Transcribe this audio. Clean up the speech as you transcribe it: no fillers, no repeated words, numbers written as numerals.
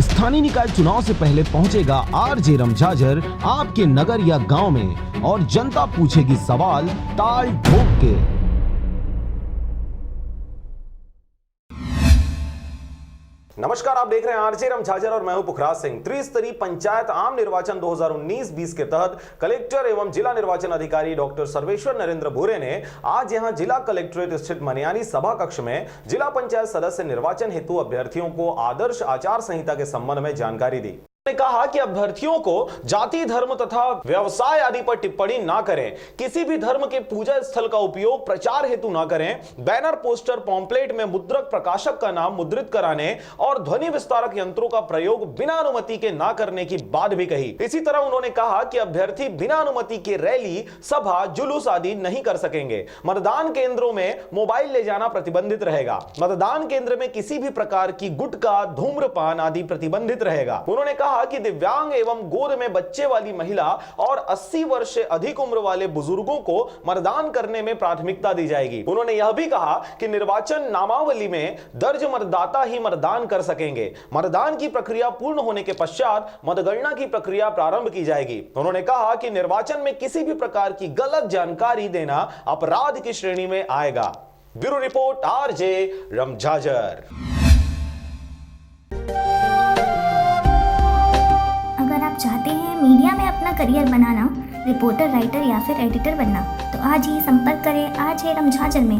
स्थानीय निकाय चुनाव से पहले पहुंचेगा आरजे रमझाझर आपके नगर या गांव में और जनता पूछेगी सवाल ताल ठोक के। नमस्कार, आप देख रहे हैं आरजे रमझाझर और मैं हूं पुखराज सिंह। त्रिस्तरीय पंचायत आम निर्वाचन 2019-20 के तहत कलेक्टर एवं जिला निर्वाचन अधिकारी डॉक्टर सर्वेश्वर नरेंद्र भूरे ने आज यहां जिला कलेक्ट्रेट स्थित मनियानी सभा कक्ष में जिला पंचायत सदस्य निर्वाचन हेतु अभ्यर्थियों को आदर्श आचार संहिता के संबंध में जानकारी दी। उन्होंने कहा कि अभ्यर्थियों को जाति, धर्म तथा व्यवसाय आदि पर टिप्पणी ना करें, किसी भी धर्म के पूजा स्थल का उपयोग प्रचार हेतु ना करें, बैनर, पोस्टर, पॉम्पलेट में मुद्रक प्रकाशक का नाम मुद्रित कराने और ध्वनि विस्तारक यंत्रों का प्रयोग बिना अनुमति के ना करने की बात भी कही। इसी तरह उन्होंने कहा कि अभ्यर्थी बिना अनुमति के रैली, सभा, जुलूस आदि नहीं कर सकेंगे। मतदान केंद्रों में मोबाइल ले जाना प्रतिबंधित रहेगा। मतदान केंद्र में किसी भी प्रकार की गुटखा, धूम्रपान आदि प्रतिबंधित रहेगा। उन्होंने कहा कि दिव्यांग एवं गोद में बच्चे वाली महिला और 80 वर्ष से अधिक उम्र वाले बुजुर्गों को मतदान करने में प्राथमिकता दी जाएगी। उन्होंने यह भी कहा कि निर्वाचन नामावली में दर्ज मतदाता ही मतदान कर सकेंगे। मतदान की प्रक्रिया पूर्ण होने के पश्चात मतगणना की प्रक्रिया प्रारंभ की जाएगी। उन्होंने कहा कि निर्वाचन में किसी भी प्रकार की गलत जानकारी देना अपराध की श्रेणी में आएगा। Bureau report, RJ Ramjhajhar. अगर आप चाहते हैं मीडिया में अपना करियर बनाना, रिपोर्टर, राइटर या फिर एडिटर बनना, तो आज ही संपर्क करें आरजे रमझाझर में।